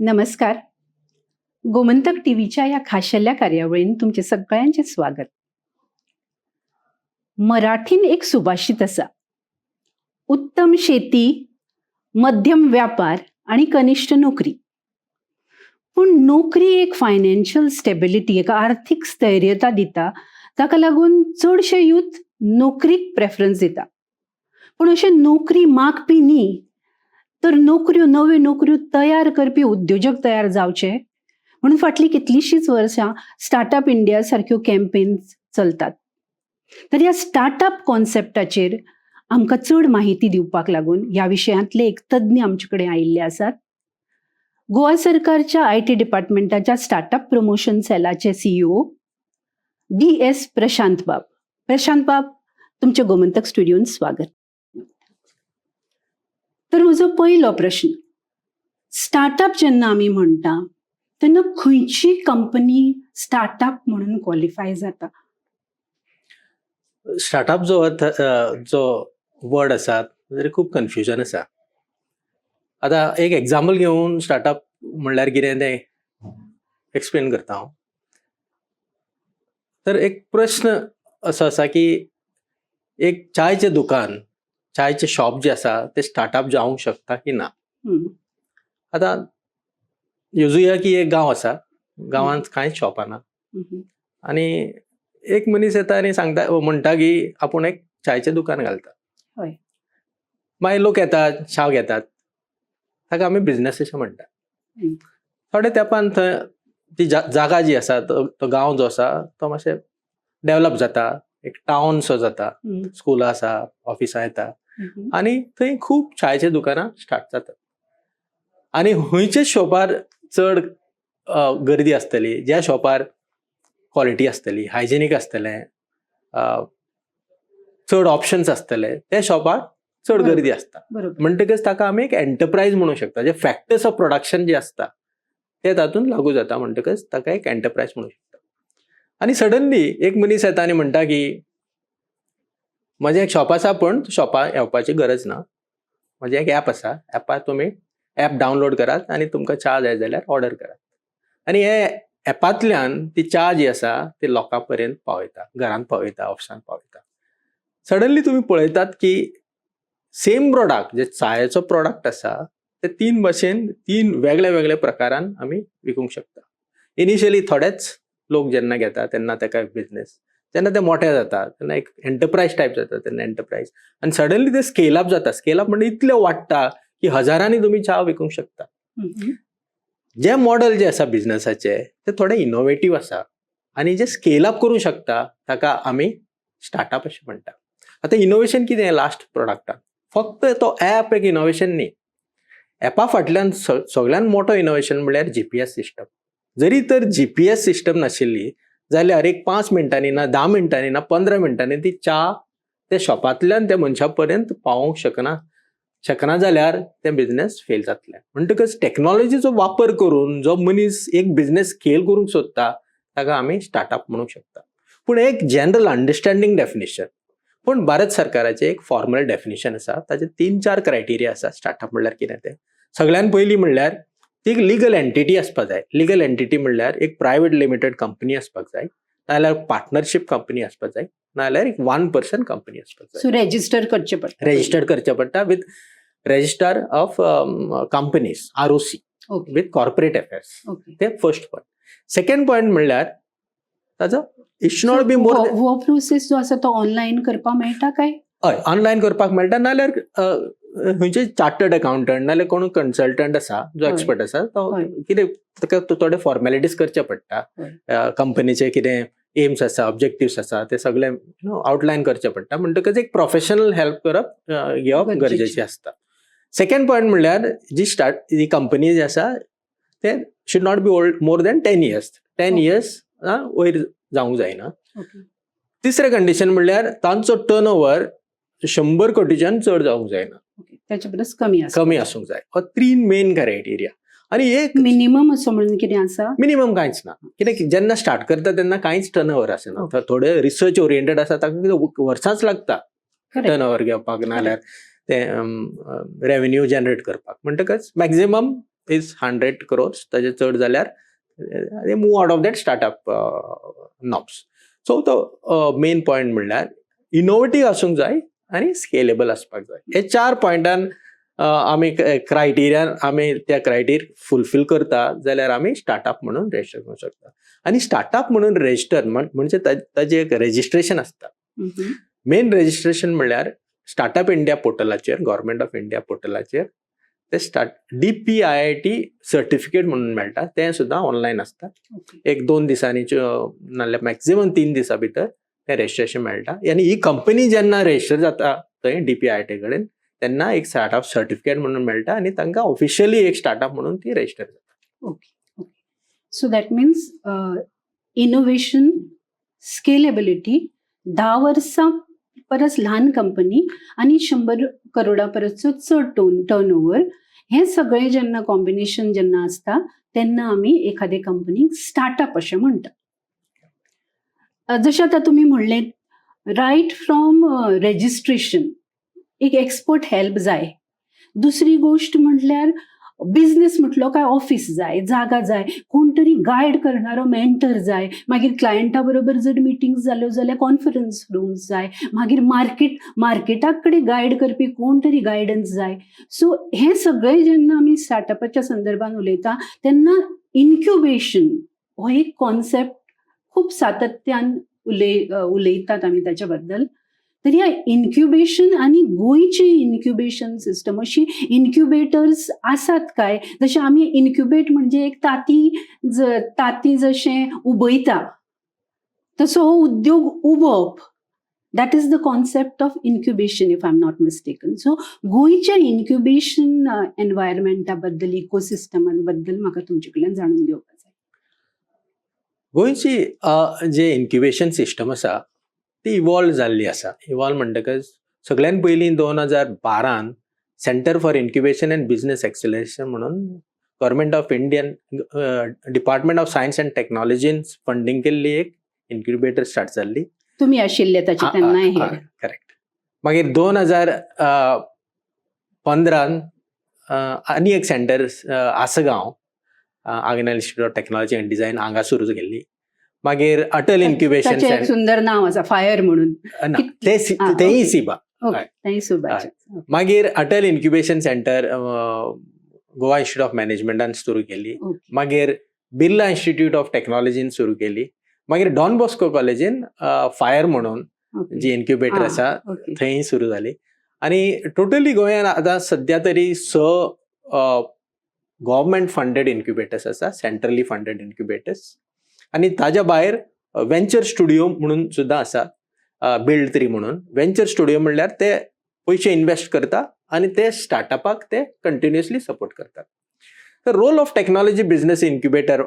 नमस्कार. गोमंतक टीव्हीच्या या खाशेल्या कार्यावळीन तुमचे सगळ्यांचे स्वागत. मराठीन एक सुभाषित असा, उत्तम शेती, मध्यम व्यापार आणि कनिष्ठ नोकरी. पण नोकरी एक फायनान्शियल स्टेबिलिटी, एक आर्थिक स्थैर्यता दिता, ताका लागून चडशे यूथ नोकरीक प्रेफरन्स दिता. पण अशे नोकरी मागपी न्ही, तर नोकऱ्यो, नव्यो नोकऱ्यो तयार करपी उद्योजक तयार जावचे म्हणून फाटली कितलीशीच वर्सां स्टार्टअप इंडिया सारख्यो कॅम्पेन्स चलतात. तर ह्या स्टार्टअप कॉन्सेप्टाचेर आमकां चड माहिती दिवपाक लागून ह्या विशयांतले एक तज्ञ आमचे कडेन आयिल्ले आसात. गोवा सरकारच्या IT डिपार्टमेंटाच्या स्टार्टअप प्रमोशन सेलाचे CEO DS प्रशांत बाब. प्रशांत बाब, तुमच्या गोमंतक स्टुडिओन स्वागत. तर म्हजो पयलो प्रश्न, स्टार्टअप जेन्ना आमी म्हणटा तेन्ना खंयची कंपनी स्टार्टअप म्हणून क्वॉलिफाय जाता? स्टार्टअप जो वर्ड आसा ताचेर खूब कन्फ्युजन आसा. आतां एक एग्जाम्पल घेवन स्टार्टअप म्हणल्यार कितें तें एक्सप्लेन करता हांव. तर एक प्रश्न असो आसा की एक चायचें दुकान, चायचें शॉप जें आसा तें स्टार्टअप जावंक शकता की ना. आतां योजुया की एक गांव आसा, गांवांत कांयच शॉपां ना आनी एक मनीस येता आनी सांगता, म्हणटा की आपूण एक चायचें दुकान घालता. हय. मागीर लोक येतात, च्या घेतात, ताका आमी बिझनेस अशें म्हणटा. थोड्या तेंपान थंय ती जागा जी आसा, तो गांव जो आसा तो मातशें डेव्हलप जाता, एक टावन सो जाता, स्कुलां आसा, ऑफिसां येता आनी थंय खूब चायचें दुकानां स्टार्ट जातात. आनी खंयच्याच शॉपार चड गर्दी आसतली, ज्या शॉपार क्वॉलिटी आसतली, हायजेनीक आसतलें, चड ऑप्शन्स आसतले, त्या शॉपार चड गर्दी आसता. म्हणटकच ताका आमी एक एंटरप्रायज म्हणूंक शकता. जे फॅक्टर्स ऑफ प्रोडक्शन जे आसता ते तातूंत लागू जाता, म्हणटकच ताका एक एंटरप्रायज म्हणूंक शकता. आनी सडनली एक मनीस येता आनी म्हणटा की म्हजें एक शॉप आसा, पण शॉपार येवपाची गरज ना, म्हजें एक ॲप आसा, ॲपार तुमी ॲप डावनलोड करात आनी तुमकां च्या जाय जाल्यार ऑर्डर करात. आनी हे ॲपांतल्यान ती च्या जी आसा ती लोकां पर्यंत पावयता, घरांत पावयता, ऑफिसांत पावयता. सडनली तुमी पळयतात की सेम प्रोडक्ट, जे चायेचो प्रोडक्ट आसा ते तीन भाशेन, तीन वेगळ्या वेगळ्या प्रकारान आमी विकूंक शकता. इनिशियली थोडेच लोक जेन्ना घेता तेन्ना ताका बिझनेस, जेन्ना ते मोठे जाता तेन्ना एक एंटरप्रायज टायप जाता, तेन्ना एंटरप्रायज, आनी सडनली ते स्केल अप जाता. स्केल अप म्हणजे इतलें वाडटा की हजारांनी तुमी च्या विकूंक शकता. जे मॉडेल जे आसा बिझनेसाचे ते थोडे इनोव्हेटिव्ह आसा आनी जे स्केल अप करूंक शकता ताका आमी स्टार्टअप अशें म्हणटा. आतां इनोव्हेशन कितें लास्ट प्रोडक्टान? फक्त तो ॲप एक इनोव्हेशन न्ही. ॲपा फाटल्यान सगळ्यान मोठो इनोव्हेशन म्हळ्यार GPS सिस्टम. जरी तर GPS सिस्टम नाशिल्ली जाल्यार एक 5 मिनटांनी ना, 10 मिनटांनी ना, 15 मिनटांनी ती च्या त्या शॉपांतल्यान त्या मनशा पर्यंत पावोवंक शकना जाल्यार तें बिझनेस फेल जातलें. म्हणटकच टेक्नॉलॉजीचो वापर करून जो मनीस एक बिझनेस स्केल करूंक सोदता ताका आमी स्टार्टअप म्हणूंक शकता. पूण एक जनरल अंडरस्टँडींग डेफिनेशन, पण भारत सरकाराचें एक फॉर्मल डेफिनेशन आसा, ताचे 3-4 क्रायटेरिया आसा स्टार्टअप म्हणल्यार कितें तें. सगळ्यान पयलीं म्हणल्यार ती एक लिगल एंटिटी आसपाक जाय. लिगल एंटिटी म्हणल्यार एक प्रायवेट लिमिटेड कंपनी आसपाक जाय, नाजाल्यार पार्टनरशीप कंपनी आसपाक जाय, नाजाल्यार एक 1 पर्सन कंपनी आसपाक जाय. सो रजिस्टर करचें पडटा. रजिस्टर करचें पडटा with register of companies, ROC, with corporate affairs. ते फर्स्ट पॉयंट. सेकंड पॉयंट म्हणल्यार ताचो it should not be more. हो प्रोसेस जो आसा तो ऑनलायन करपाक मेळटा काय? हय, ऑनलायन करपाक मेळटा, नाल्यार खंयचे चार्टर्ड अकाउंटंट नाल्यार कोण कन्सल्टंट आसा जो एक्सपर्ट आसा तो कितें ताका थोडे फॉर्मेलिटीज करचे पडटा. कंपनीचे कितें एम्स आसा, ऑब्जेक्टिव्स आसा, ते सगळे आउटलायन करचे पडटा. म्हणटकच एक प्रोफेशनल हेल्प घेवप गरजेचें आसता. सेकंड पॉयंट म्हणल्यार जी कंपनी जी आसा ते should not be old more than 10 years. 10 years वयर जावंक जायना. तिसरें कंडिशन म्हणल्यार तांचो टर्नओव्हर 100 कोटीच्यान चड जावंक जायना, त्याच्या परस कमी आसूंक जाय. हो 3 मेन क्रायटेरिया. आनी एक मिनिमम असो म्हणून कितें आसा? मिनिमम कांयच ना, कित्याक जेन्ना स्टार्ट करता तेन्ना कांयच टर्नओव्हर आसना. थोडे रिसर्च ओरिएंटेड आसा ताका वर्सांच लागता टर्नओव्हर घेवपाक, नाल्यार ते रेव्हेन्यू जनरेट करपाक. म्हणटकच मॅक्झिमम इज 100 crores ताचे चड जाल्यार they move out of that startup knobs. So तो मेन पॉयंट म्हणल्यार इनोवेटीव आसूंक जाय आनी स्केलेबल आसपाक जाय. हे 4 पॉयंटान आमी क्रायटेरियान आमी त्या क्रायटेरिया फुलफील करता जाल्यार आमी स्टार्टअप म्हणून रजिस्टर करूंक शकता. आनी स्टार्टअप म्हणून रजिस्टर म्हणजे ताजें एक रजिस्ट्रेशन आसता. मेन रजिस्ट्रेशन म्हणल्यार स्टार्टअप इंडिया पोर्टलाचेर, गव्हर्नमेंट ऑफ इंडिया पोर्टलाचेर ते DPIIT सर्टिफिकेट म्हणून मेळटा. तें सुद्दां ऑनलायन आसता. 1-2 दिसांनी नाजाल्यार मॅक्झिमम 3 दिसां भितर तें रजिस्ट्रेशन मेळटा. आनी ही कंपनी जेन्ना रजिस्टर जाता थंय DPIIT कडेन तेन्ना एक स्टार्टअप सर्टिफिकेट म्हणून मेळटा आनी तांकां ऑफिशियली एक स्टार्टअप म्हणून ती रजिस्टर जाता. Okay. So that means innovation, scalability, 10 वर्सां परस ल्हान कंपनी आणि 100 करोडा परसचो चड टर्नओव्हर, हे सगळे जेन्ना कॉम्बिनेशन जेन्ना असता तेन्ना आमी एखादे कंपनीक स्टार्टअप अशें म्हणटा. जशें आतां तुमी म्हणलें, रायट फ्रॉम रजिस्ट्रेशन एक एक्सपर्ट हेल्प जाय. दुसरी गोष्ट म्हटल्यार बिझनेस म्हटलो काय ऑफिस जाय, जागा जाय, कोण तरी गायड करणारो मेंटर जाय. मागीर क्लायंटा बरोबर जर मिटिंग्स जाल्यो जाल्यार कॉन्फरन्स रूम्स जाय. मागीर मार्केटाक कडेन गायड करपी कोण तरी गायडन्स जाय. सो हे सगळे जेन्ना आमी स्टार्टअपाच्या संदर्भान उलयता तेन्ना इन्क्युबेशन हो एक कॉन्सेप्ट खूप सातत्यान उलयतात आमी त्याच्या बद्दल. तर ह्या इन्क्युबेशन आणि गोंयची इन्क्युबेशन सिस्टम अशी इन्क्युबेटर्स आसात काय? जशें आमी इन्क्युबेट म्हणजे एक ताती जशें उबयता तसो हो उद्योग उबोवप, that is the concept of incubation if I am not mistaken. So गोंयच्या इन्क्युबेशन एनवायरमेंटा बद्दल, इकोसिस्टमा बद्दल म्हाका तुमचे कडल्यान जाणून घेवपाक जाय. गोंयची जे इन्क्युबेशन सिस्टम आसा ती इवॉल्व जाल्ली आसा. इवॉल्व म्हणटकच सगळ्यान पयलीं 2012 centre for incubation and business acceleration म्हणून government of Indian department of science and टेक्नॉलॉजीन फंडिंग केल्ली एक इन्क्युबेटर स्टार्ट जाल्ली. तुम्ही आशिल्ले ताचे तेन्ना हे. करेक्ट. मागीर 2015 आनी एक centre Assagao, Agnel institute of technology and design हांगा सुरू केल्ली. मागीर अटल इन्क्युबेशन ताचें एक सुंदर नाव आसा, फायर म्हणून. तेही सिबा. मागीर Atal incubation centre Goa institute of मॅनेजमेंटान सुरू केली. मागीर बिर्ला इन्स्टिट्यूट ऑफ टेक्नॉलॉजीन सुरू केली. मागीर डॉन बॉस्को कॉलेजीन फायर म्हणून जी इन्क्युबेटर आसा थंय सुरू जाली. आनी टोटली गोंयांत आतां सद्या तरी 6 गव्हर्नमेंट फंडेड इन्क्युबेटर्स आसा, सेंट्रली फंडेड इन्क्युबेटर्स. आनी ताज्या भायर वेंचर स्टुडिओ म्हणून सुद्दां आसा, बिल्ड 3 म्हणून. वेंचर स्टुडिओ म्हणल्यार ते पयशे इन्वेस्ट करता आनी ते स्टार्टअपाक ते कंटिन्युअसली सपोर्ट करतात. तर role of technology business incubator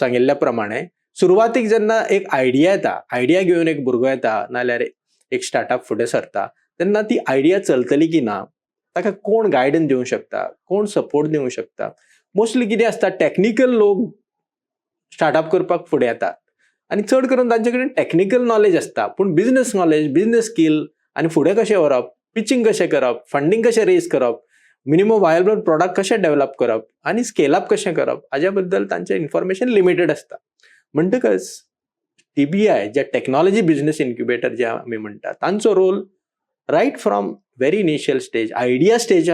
सांगिल्ल्या प्रमाणे सुरवातीक जेन्ना एक आयडिया येता, आयडिया घेवन एक भुरगो येता नाल्यार एक स्टार्टअप फुडें सरता, तेन्ना ती आयडिया चलतली की ना, ताका कोण गायडन्स दिवंक शकता, कोण सपोर्ट दिवंक शकता. मोस्टली कितें आसता, टेक्निकल लोक स्टार्टअप करपाक फुडें येतात आनी चड करून तांचे कडेन टेक्निकल नॉलेज आसता, पूण बिझनेस नॉलेज, बिझनेस स्कील आनी फुडें कशें व्हरप, पिचिंग कशें करप, फंडिंग कशें रेज करप, मिनिमम वायबल प्रॉडक्ट कशें डेव्हलप करप आनी स्केल अप कशें करप, हाज्या बद्दल तांचें इन्फॉर्मेशन लिमिटेड आसता. म्हणटकच TBI जे टेक्नॉलॉजी बिझनेस इन्क्युबेटर जे आमी म्हणटा, तांचो role right from very initial stage, idea stage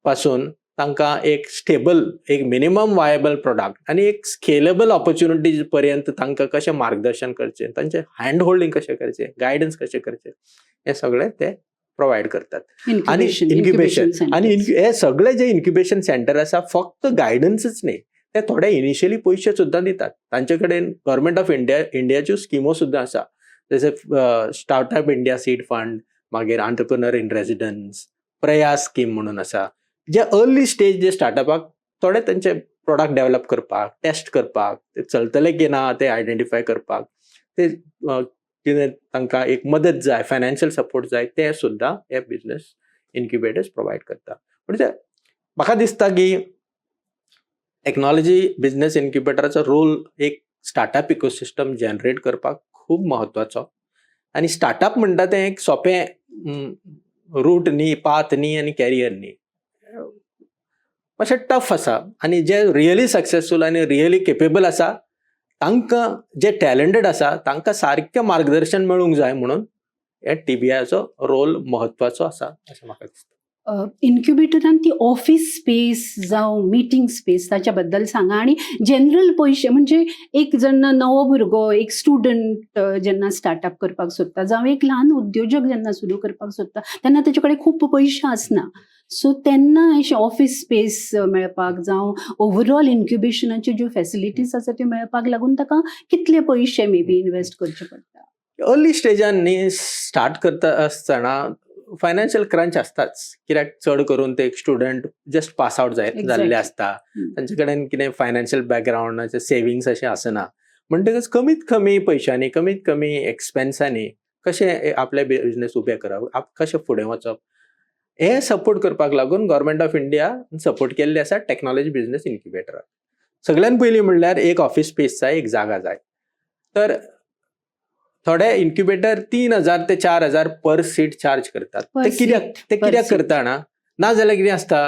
पासून तांकां एक स्टेबल, एक मिनिमम वायबल प्रॉडक्ट आनी एक स्केलेबल ऑपॉर्च्युनिटीज पर्यंत तांकां कशें मार्गदर्शन करचें, तांचें हँड होल्डिंग कशें करचें, गायडन्स कशें करचें, हे सगळें ते प्रोवायड करतात. आनी इन्क्युबेशन आनी हे सगळे जे इन्क्युबेशन सेंटर आसा फक्त गायडन्सच न्ही, ते थोडे इनिशियली पयशे सुद्दां दितात. तांचे कडेन गव्हर्नमेंट ऑफ इंडियाच्यो स्किमो सुद्दां आसा, जशे स्टार्टअप इंडिया सीड फंड, मागीर एंटरप्रेन्योर इन रेजिडेंस, प्रयास स्कीम म्हणून आसा, जे अर्ली स्टेज जे स्टार्टअपाक थोडे तांचे प्रोडक्ट डेव्हलप करपाक, टेस्ट करपाक, ते चलतले की ना ते आयडेंटिफाय करपाक, ते कितें तांकां एक मदत जाय, फायनान्शियल सपोर्ट जाय, ते सुद्दां हे बिझनेस इन्क्युबेटर्स प्रोवायड करता. म्हणजे म्हाका दिसता की टेक्नॉलॉजी बिझनेस इन्क्युबेटराचो रोल एक स्टार्टअप इकोसिस्टम जनरेट करपाक खूब महत्वाचो. आनी स्टार्टअप म्हणटा तें एक सोंपें रूट न्ही, पाथ न्ही आनी कॅरियर न्ही. मातशें टफ आसा आनी जे रियली सक्सेसफूल आनी रियली केपेबल आसा तांकां जे टॅलंटेड आसा तांकां सारकें मार्गदर्शन मेळूंक जाय म्हणून हे TBIचो रोल म्हत्वाचो आसा अशें म्हाका दिसता. इन्क्युबेटरान ती ऑफिस स्पेस जावं मिटींग स्पेस ताच्या बद्दल सांगा आनी जनरल पयशे म्हणजे एक जेन्ना नवो भुरगो एक स्टुडंट जेन्ना स्टार्टअप करपाक सोदता जावं एक ल्हान उद्योजक जेन्ना सुरू करपाक सोदता तेन्ना ताचे कडेन खूब पयशे आसना. सो तेन्ना अशें ऑफिस स्पेस मेळपाक जावं ओवरऑल इन्क्युबेशनाच्यो ज्यो फॅसिलिटीज आसा त्यो मेळपाक लागून ताका कितले पयशे मे बी इन्वेस्ट करचे पडटा. अर्ली स्टेजान न्ही स्टार्ट करता आसतना फायनान्शियल क्रंच आसताच, कित्याक चड करून ते स्टुडंट जस्ट पास आउट जाल्ले आसता, तांचे कडेन कितें फायनान्शियल बॅकग्रावंडाचे सेविंग्स अशें आसना. म्हणटकच कमीत कमी पयशांनी कमीत कमी एक्सपेन्सांनी कशें आपले बिझनेस उबे करप, कशें फुडें वचप हे सपोर्ट करपाक लागून गव्हर्नमेंट ऑफ इंडिया सपोर्ट केल्ले आसा टेक्नॉलॉजी बिझनेस इन्क्युबेटराक. सगळ्यान पयलीं म्हणल्यार एक ऑफिस स्पेस जाय, एक जागा जाय. तर थोडे इन्क्युबेटर 3,000 ते 4,000 पर सीट चार्ज करतात. ते कित्याक करता ना जाल्यार कितें आसता,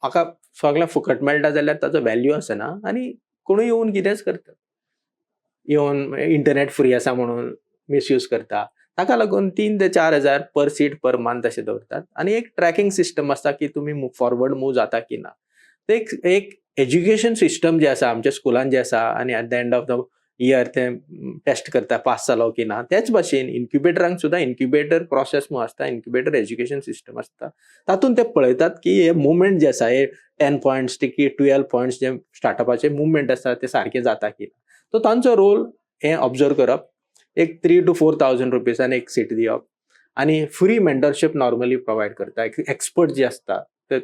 म्हाका सगळें फुकट मेळटा जाल्यार ताचो व्हॅल्यू आसना आनी कोणूय येवन कितेंच करता, येवन इंटरनेट फ्री आसा म्हणून मिसयूज करता. ताका लागून 3,000 ते 4,000 पर सीट पर मंथ अशें दवरतात आनी एक ट्रॅकिंग सिस्टम आसता की तुमी फॉरवर्ड मूव जाता की ना. ते एक एज्युकेशन सिस्टम जे आसा आमच्या स्कुलान जे आसा आनी at the end of the year ते टेस्ट करता पास जालो की ना. त्याच भाशेन इन्क्युबेटरांक सुद्दां इन्क्युबेटर प्रोसेस म्हणून आसता, इन्क्युबेटर एज्युकेशन सिस्टम आसता. तातूंत ते पळयतात की हे मुवमेंट जे आसा हे 10 पॉयंट्स की 12 पॉयंट्स जे स्टार्टअपाचे मुवमेंट आसा ते सारखे जाता की ना. तो तांचो रोल हे ऑब्जर्व करप. एक 3,000 to 4,000 रुपीजान एक सीट दिवप आनी फ्री मेंटरशीप नॉर्मली प्रोवायड करता. एक्सपर्ट जे आसता ते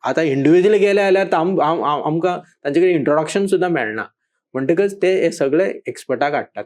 आतां इंडिव्हिज्युअली गेले जाल्यार आमकां तांचे कडेन इंट्रोडक्शन सुद्दां मेळना. म्हणटकच ते हे सगळे एक्सपर्टाक हाडटात,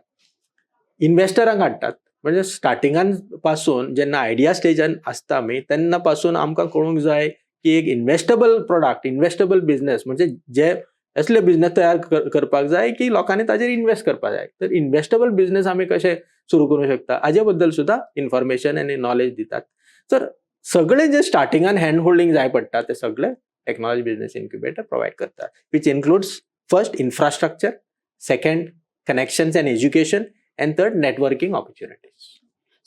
इन्व्हेस्टरांक हाडटात. म्हणजे स्टार्टिंगान पासून जेन्ना आयडिया स्टेजान आसता आमी तेन्ना पासून आमकां कळूंक जाय की एक इन्व्हेस्टेबल प्रोडक्ट, इन्व्हेस्टेबल बिझनेस म्हणजे जे असले बिझनेस तयार करपाक जाय की लोकांनी ताजेर इन्व्हेस्ट करपाक जाय. तर इन्व्हेस्टेबल बिझनेस आमी कशे सुरू करूंक शकता हाजे बद्दल सुद्दां इन्फॉर्मेशन आनी नॉलेज दितात. तर सगळे जे स्टार्टिंगान हँड होल्डिंग जाय पडटा ते सगळे टेक्नॉलॉजी बिझनेस इन्क्युबेटर प्रोवायड करता, which includes first infrastructure, second connections and education, and third networking opportunities.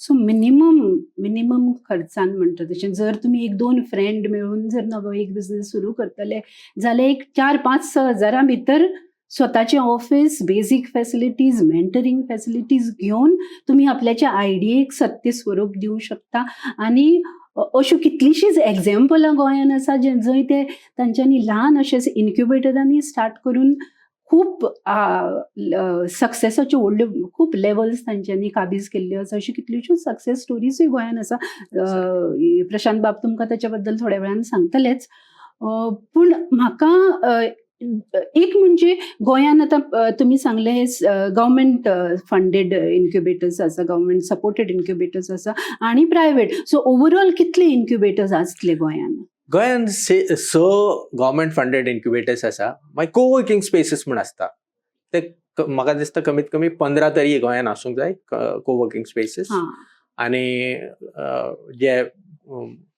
So minimum खर्चान म्हणटा तशें जर तुमी एक 2 फ्रेंड मेळून जर नवो एक बिझनेस सुरू करतले जाल्यार एक 4-5-6 हजारां भितर स्वताचे office, basic facilities, mentoring facilities घेवन तुमी आपल्याच्या आयडियेक सत्य स्वरूप दिवंक शकता. आनी अश्यो कितलीशींच एग्जाम्पलां गोंयान आसा जंय ते तांच्यांनी ल्हान अशें इन्क्युबेटरांनी स्टार्ट करून खूब सक्सेसाच्यो व्हडल्यो खूब लेवल्स तांच्यांनी काबीज केल्ल्यो आसा. अश्यो कितल्योश्योच सक्सेस स्टोरीजूय गोंयान आसा. प्रशांत बाब तुमकां ताच्या बद्दल थोड्या वेळान सांगतलेच. पूण म्हाका एक म्हणजे गोंयान आतां तुमी सांगले हे गव्हर्नमेंट फंडेड इन्क्युबेटर्स आसा, गव्हर्नमेंट सपोर्टेड इन्क्युबेटर्स आसा आनी प्रायवेट. सो ओवरऑल कितले इन्क्युबेटर्स आसतले गोंयान? गोंयान 6 गव्हर्नमेंट फंडेड इन्क्युबेटर्स आसा. मागीर कोवर्किंग स्पेसीस म्हण आसता ते म्हाका दिसता कमीत कमी 15 तरी गोंयान आसूंक जाय कोवर्किंग स्पेसीस. आनी जे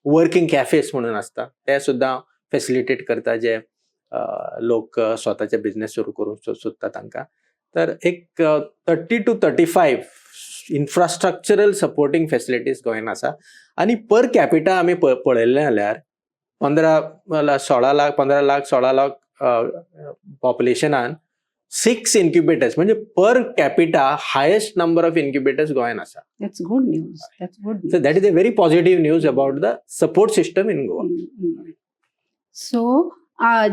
वर्किंग कॅफेस म्हणून आसता ते सुद्दां फॅसिलिटेट करता जे लोक स्वताचे बिझनेस सुरू करूंक सोदता तांकां. तर एक 30 to 35 इन्फ्रास्ट्रक्चरल सपोर्टिंग फॅसिलिटीज गोंयान आसा. आनी पर कॅपिटा आमी पळयलें जाल्यार 15 लाख 16 लाख पॉप्युलेशनान 6 इन्क्युबेटर्स म्हणजे per capita highest number of incubators गोंयान आसा. That's good news. So that is a very positive news about the support system in Goa. So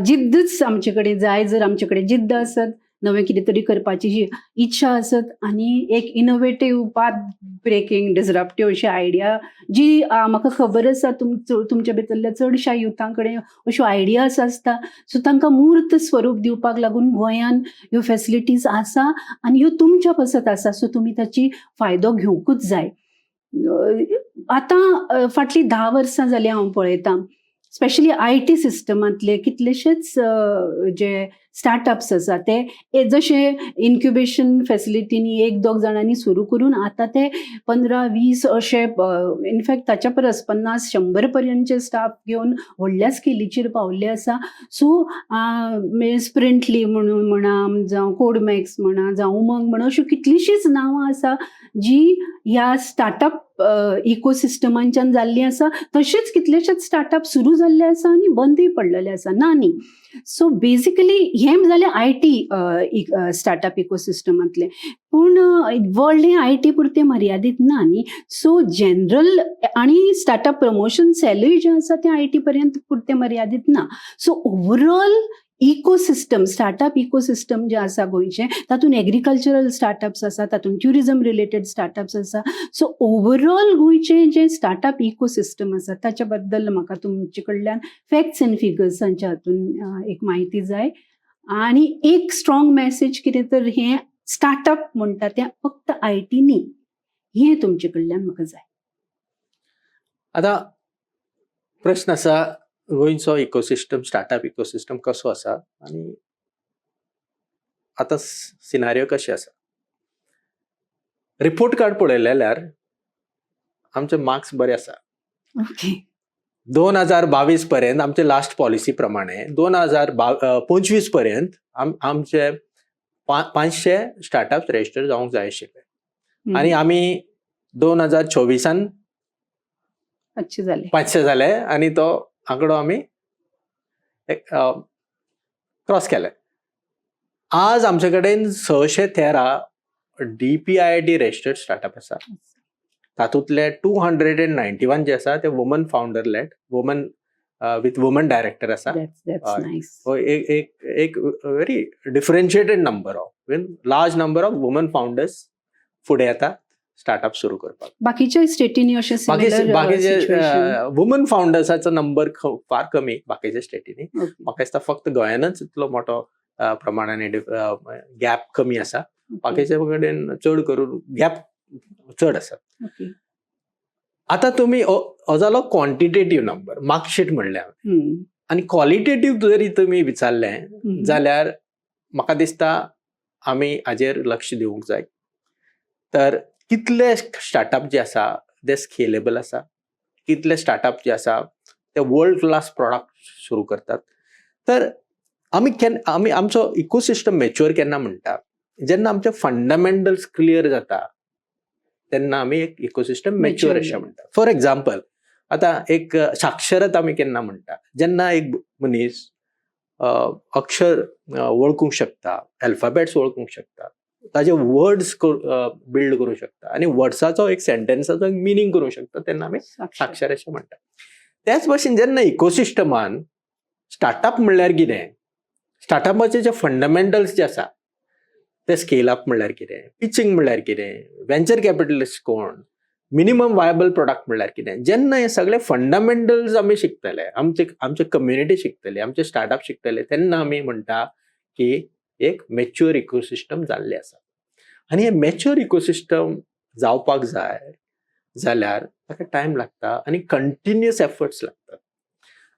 जिद्दच आमचे कडेन जाय. जर आमचे कडेन जिद्द आसत, नवें कितें तरी करपाची जी इच्छा आसत आनी एक इनोवेटीव पाथ ब्रेकिंग डिसरप्टिव्ह अशी आयडिया जी म्हाका खबर आसा तुमच्या भितरल्या चडशा युथां कडेन अश्यो आयडियाज आसता. सो तांकां मूर्त स्वरूप दिवपाक लागून गोंयान ह्यो फॅसिलिटीज आसा आनी ह्यो तुमच्या पासत आसा. सो तुमी ताची फायदो घेवंकूच जाय. आतां फाटलीं 10 वर्सां जालीं हांव पळयतां स्पेशली IT सिस्टमांतले कितलेशेच जे स्टार्टअप्स आसा ते जशे इन्क्युबेशन फॅसिलिटीनी 1-2 जाणांनी सुरू करून आतां ते 15-20 अशे इनफॅक्ट ताच्या परस 50-100 पर्यंतचे स्टाफ घेवन व्हडल्या स्केलीचेर पावल्ले आसा. सो स्प्रिंटली म्हणा जावं कोडमॅक्स म्हणा जावं उमंग म्हणा अशी कितलीशींच नांवां आसा जी ह्या स्टार्टअप इकोसिस्टमांच्यान जाल्लीं आसा. तशेंच कितलेशेच स्टार्टअप सुरू जाल्ले आसा आनी बंदूय पडलेले आसा ना न्ही. सो बेसिकली हें जालें IT स्टार्टअप इकोसिस्टमांतलें. पूण वर्ल्ड हें IT पुरतें मर्यादीत ना न्ही. सो जनरल आनी स्टार्टअप प्रमोशन सेलूय जें आसा तें IT पर्यंत पुरतें मर्यादीत ना. So overall ecosystem startup ecosystem जें आसा गोंयचें तातूंत एग्रीकल्चरल स्टार्टअप्स आसा, तातूंत ट्युरिजम रिलेटेड स्टार्टअप्स आसा. सो ओवरऑल गोंयचें जें स्टार्टअप इकोसिस्टम आसा ताच्या बद्दल म्हाका तुमचे कडल्यान फॅक्ट्स एंड फिगर्सांच्या हातून एक म्हायती जाय. आनी एक स्ट्रॉंग मॅसेज कितें तर हें स्टार्टअप म्हणटा तें फक्त IT न्ही, हें तुमचे कडल्यान म्हाका जाय. आता प्रश्न आसा गोंयचो इकोसिस्टम स्टार्टअप इकोसिस्टम कसो आसा आनी आतां सिनारियो कशें आसा. रिपोर्ट कार्ड पळयलें जाल्यार आमचे मार्क्स बरे आसा. ओके. 2022 पर्यंत आमचे लास्ट पॉलिसी प्रमाणे 2025 पर्यंत आमचे 500 स्टार्टअप रजिस्टर जावंक जाय आशिल्ले आनी आमी 2024 500 जाले आनी तो आंकडो आमी क्रॉस केले. आज आमचे कडेन 613 DPIIT रजिस्टर्ड स्टार्टअप आसा. तातूंतले 291 जे आसा ते woman founder led, woman with woman director आसा. एक very differentiated number of large number of woman founders फुडें येतात स्टार्टअप सुरू करपाक. बाकीच्या स्टेटींनी अशें बाकीचे वुमन फाउंडर्साचो नंबर फार कमी बाकीच्या स्टेटींनी. म्हाका दिसता फक्त गोंयानच इतलो मोठो प्रमाणान गॅप कमी आसा. बाकीच्या कडेन चड करून गॅप चड आसा. आतां तुमी हो जालो क्वॉन्टिटेटीव नंबर, मार्कशीट म्हणलें हांवें. आनी क्वॉलिटेटीव जरी तुमी विचारलें जाल्यार म्हाका दिसता आमी हाजेर लक्ष दिवंक जाय. तर कितले स्टार्टअप जे आसा ते स्केलेबल आसा, कितले स्टार्टअप जे आसा ते वर्ल्ड क्लास प्रॉडक्ट सुरू करतात. तर आमी आमचो इकोसिस्टम मॅच्युअर केन्ना म्हणटा जेन्ना आमचे फंडामेंटल्स क्लियर जाता तेन्ना आमी एक इकोसिस्टम मॅच्युअर अशें म्हणटा. फॉर एक्झाम्पल आतां एक साक्षरता आमी केन्ना म्हणटा जेन्ना एक मनीस अक्षर वळखूंक शकता, अल्फाबेट्स वळखूंक शकता, ताजे वर्ड्स बिल्ड करूं शकता आनी वर्ड्साचो एक सेंटेन्साचो एक मिनींग करूं शकता तेन्ना आमी साक्षर अशें म्हणटा. त्याच भाशेन जेन्ना इकोसिस्टमान स्टार्टअप म्हणल्यार कितें, स्टार्टअपाचे जे फंडामेंटल्स जे आसा ते स्केल अप म्हणल्यार कितें, पिचिंग म्हणल्यार कितें, वेंचर कॅपिटलिस्ट कोण, मिनिमम वायबल प्रोडक्ट म्हणल्यार कितें, जेन्ना हे सगळे फंडामेंटल्स आमी शिकतले, आमचे कम्युनिटी शिकतले, आमचे स्टार्टअप शिकतले, तेन्ना आमी म्हणटा की एक मॅच्युअर इकोसिस्टम जाल्ले आसा. आनी हे मॅच्युअर इकोसिस्टम जावपाक जाय जाल्यार ताका टायम लागता आनी कंटिन्युअस एफर्ट्स लागतात.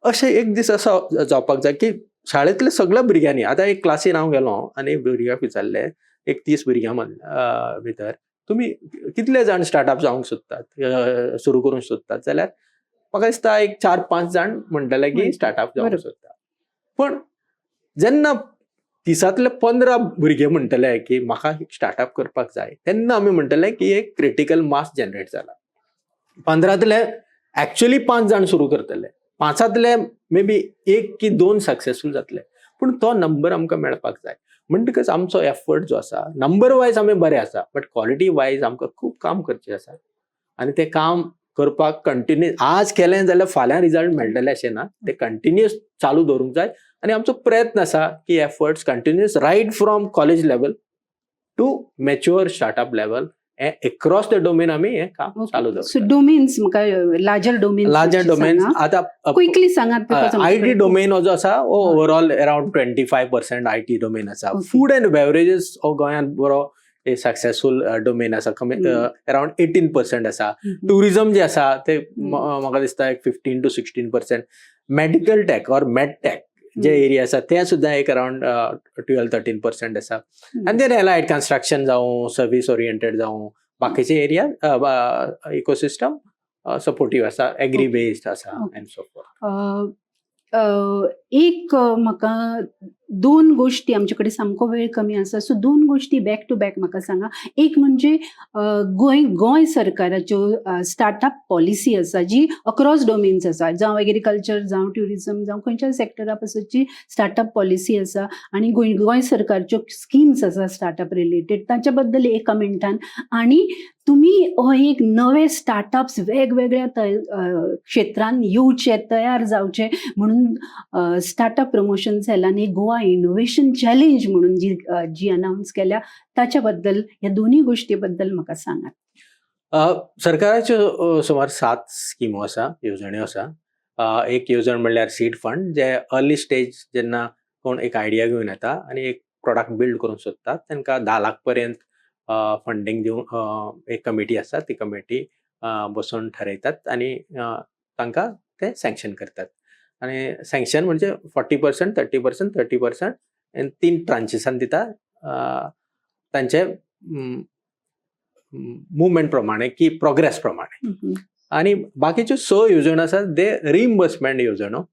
अशें एक दीस असो जावपाक जाय की शाळेंतल्या सगळ्या भुरग्यांनी, आतां एक क्लासीन हांव गेलो आनी भुरग्यांक विचारलें, एक 30 भुरग्यां भितर तुमी कितले जाण स्टार्टअप जावंक सोदतात, सुरू करूंक सोदतात, जाल्यार म्हाका दिसता एक 4-5 जाण म्हणटले की स्टार्टअप जावंक सोदता. पण जेन्ना 30तले 15 भुरगे म्हणटले की म्हाका स्टार्टअप करपाक जाय, तेन्ना आमी म्हणटले की एक क्रिटिकल मास जनरेट जाला. 15तले एक्चुअली 5 जाण सुरू करतले, 5तले मे बी 1 की 2 सक्सेसफूल जातले. पूण तो नंबर आमकां मेळपाक जाय. म्हणटकच आमचो एफर्ट जो आसा नंबर वायज आमी बरे आसा, बट क्वॉलिटी वायज आमकां खूब काम करचें आसा. आनी तें काम करपाक कंटिन्यू आज केलें जाल्यार फाल्यां रिजल्ट मेळटले अशें ना. ते कंटिन्युअस चालू दवरूंक जाय आनी आमचो प्रयत्न आसा की efforts continuous right from college level to mature startup level across the domain आमी हें काम चालू दवरता. सो डोमेन्स म्हाका लार्जर डोमेन्स आतां क्विकली सांगात. IT डोमेन हो जो आसा ओवरऑल अराउंड 25% IT डोमेन आसा. फूड एंड बेवरेजेस हो गोंयांत बरो सक्सेसफूल डोमेन आसा, अराउंड 18% आसा. टुरिजम जे आसा ते म्हाका दिसता एक 15 to 16%. Medical tech or med tech जे एरिया आसा ते सुद्दां एक अराउंड 12-13% आसा. आनी देन एलायड कन्स्ट्रक्शन जावं सर्वीस ओरिएंटेड जावं बाकीचे एरिया इकोसिस्टम सपोर्टिव्ह आसा, एग्री बेस्ड आसा एंड सो फोर्थ. एक म्हाका 2 गोष्टी, आमचे कडेन सामको वेळ कमी आसा, सो 2 गोष्टी बॅक टू बॅक म्हाका सांगा. एक म्हणजे गोंय सरकाराच्यो स्टार्टअप पॉलिसी आसा जी अक्रॉस डोमेन्स आसा, जावं एग्रीकल्चर जावं ट्युरिझम जावं खंयच्याय सेक्टरा पासूनची स्टार्टअप पॉलिसी आसा, आनी गोंय सरकारच्यो स्किम्स आसा स्टार्टअप रिलेटेड, ताच्या बद्दल एका मिनटान. आनी तुम्ही हो एक नवे स्टार्टअप्स वेगवेगळ्या क्षेत्रांत येवचे, तयार जावचे म्हणून स्टार्टअप प्रमोशन सेलांनी गोवा इनोव्हेशन चॅलेंज म्हणून जी अनाउन्स केल्या, ताच्या बद्दल ह्या दोन्ही गोष्टी बद्दल म्हाका सांगात. सरकाराच्यो सुमार 7 स्किमो आसा, येवजण्यो आसा. एक येवजण म्हणल्यार सीड फंड, जे अर्ली स्टेज जेन्ना कोण एक आयडिया घेवन येता आनी एक प्रोडक्ट बिल्ड करूंक सोदतात, तांकां 10 लाख पर्यंत फंडिंग दिवंक एक कमिटी आसा, ती कमिटी बसून ठरयतात आनी तांकां ते सँक्शन करतात. आनी सँक्शन म्हणजे 40%, 30%, 30% आनी 3 ट्रांचेसान दिता, तांचे मुवमेंट प्रमाणे की प्रोग्रेस प्रमाणे. आनी बाकीच्यो 6 येवजण्यो आसात, ते रिइम्बर्समेंट येवजण्यो.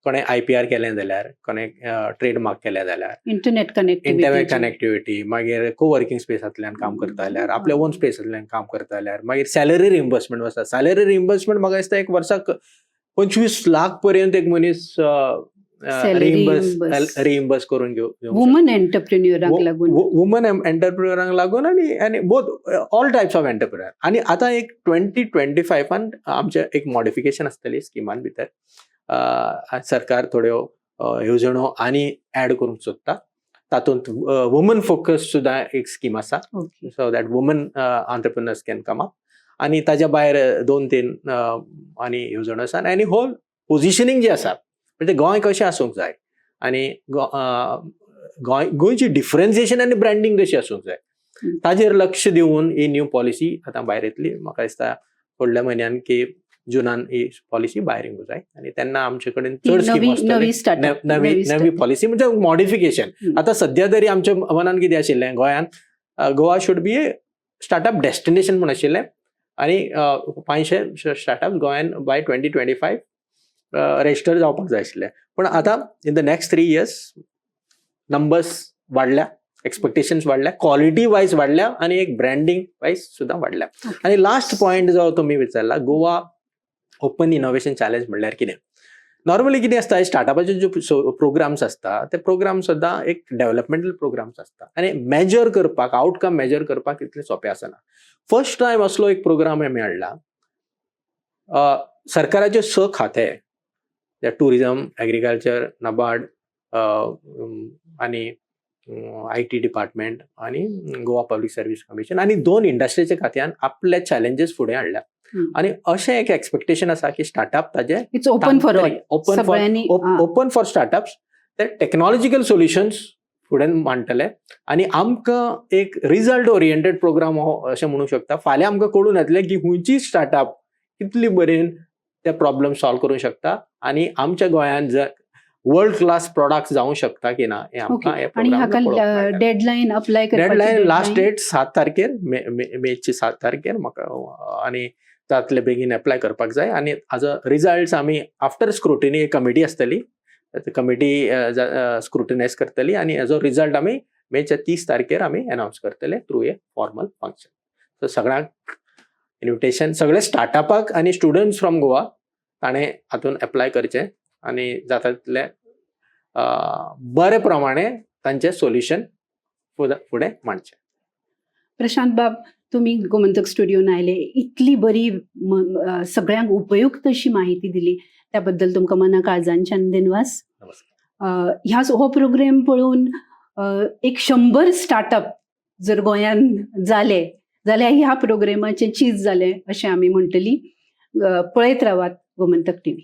कोणे IPR केलें जाल्यार, कोणे ट्रेडमार्क केलें जाल्यार, इंटरनेट कनेक्टिविटी, मागीर कोवर्किंग स्पेसांतल्यान काम करता जाल्यार, आपल्या ओन स्पेसांतल्यान काम करता जाल्यार, मागीर सॅलरी रिइम्बर्समेंट आसा. सॅलरी रिइम्बर्समेंट म्हाका दिसता एक वर्साक 25 लाख पर्यंत एक मनीस रिइम्बर्स करून घेवं. वुमन एंटरप्रेन्युअरांक लागून, वुमन एंटरप्रेन्युअरांक लागून आनी both all types of entrepreneur. आनी आतां एक 2025 आमचे एक मॉडिफिकेशन आसतली स्किमान भितर. सरकार थोड्यो येवजण्यो आनी ऍड करूंक सोदता. तातूंत वुमन फोकस सुद्दां एक स्कीम आसा, so that woman entrepreneurs can come up. आनी ताज्या भायर 2-3 आनी येवजण्यो आसा. आनी होल पोजिशनींग जी आसा, म्हणजे गोंय कशें आसूंक जाय आनी गोंयची डिफरन्सिएशन आनी ब्रँडिंग कशी आसूंक जाय, ताजेर लक्ष दिवन ही न्यू पॉलिसी आतां भायर येतली. म्हाका दिसता फुडल्या म्हयन्यान की जुनान ही पॉलिसी भायर येवंक जाय. आनी तेन्ना आमचे कडेन चड स्कीम आसतली, नवी पॉलिसी म्हणजे मॉडिफिकेशन. आतां सद्या तरी आमच्या मनान कितें आशिल्लें, Goa should be a startup destination म्हूण आशिल्लें. आनी 500 स्टार्टअप गोंयान बाय 2025 रजिस्टर जावपाक जाय आशिल्ले. पूण आतां in the next 3 years numbers वाडल्या, एक्सपेक्टेशन्स वाडल्या, क्वॉलिटी वायज वाडल्या आनी एक ब्रँडिंग वायज सुद्दां वाडल्या. आनी लास्ट पॉयंट जो तुमी विचारला, गोवा ओपन इनोव्हेशन चॅलेंज म्हणल्यार कितें. नॉर्मली कितें आसता, स्टार्टअपाचे जे प्रोग्राम्स आसता, ते प्रोग्राम सुद्दां एक डेव्हलपमेंटल प्रोग्राम्स आसता आनी मेजर करपाक, आउटकम मेजर करपाक इतलें सोंपें आसना. फर्स्ट टायम असलो एक प्रोग्राम आमी हाडला. सरकाराचे 6 खाते, टुरिझम, एग्रीकल्चर, नबार्ड आनी IT डिपार्टमेंट आनी गोवा पब्लीक सर्वीस कमिशन आनी 2 इंडस्ट्रीच्या खात्यान आपले चॅलेंजेस फुडें हाडल्या. आनी अशें एक एक्सपेक्टेशन आसा की स्टार्टअप ताजे ओपन फॉर स्टार्टअप्स, ते टेक्नॉलॉजिकल सोल्युशन्स फुडें मांडटले. आनी आमकां एक रिजल्ट ओरिएंटेड प्रोग्राम हो अशें म्हणूं शकता. फाल्यां आमकां कळून येतलें की खंयची स्टार्टअप कितली बरेन ते प्रॉब्लेम सॉल्व करूंक शकता आनी आमच्या गोंयांत वर्ल्ड क्लास प्रोडक्ट जावंक शकता की ना हे आमकां. डेडलायन लास्ट डेट 7 तारखेर, मेची 7 तारखेर म्हाका, आनी जातले बेगीन एप्लाय करपाक जाय. आनी हाजो रिजल्ट्स आमी आफ्टर स्क्रुटिनी एक कमिटी आसतली, कमिटी स्क्रुटिनायज करतली आनी हाजो रिजल्ट आमी मेच्या 30 तारखेर आमी अनाउन्स करतले through a formal function. So सगळ्यांक इन्विटेशन, सगळे स्टार्टअपाक आनी स्टुडंट्स फ्रॉम गोवा ताणें हातून एप्लाय करचें आनी जाता तितले बरे प्रमाणे तांचें सोल्युशन फुडें मांडचें. प्रशांत बाब, तुम्ही गोमंतक स्टुडियोन आयले, इतली बरी सगळ्यांक उपयुक्त अशी माहिती दिली, त्याबद्दल तुमकां मना काळजांच्यान दिनवास. ह्या हो प्रोग्राम पळोवन एक 100 स्टार्टअप जर गोंयान जाले जाल्यार ह्या प्रोग्रामाचें चीज जालें अशें आमी म्हणटली. पळयत रावात गोमंतक TV.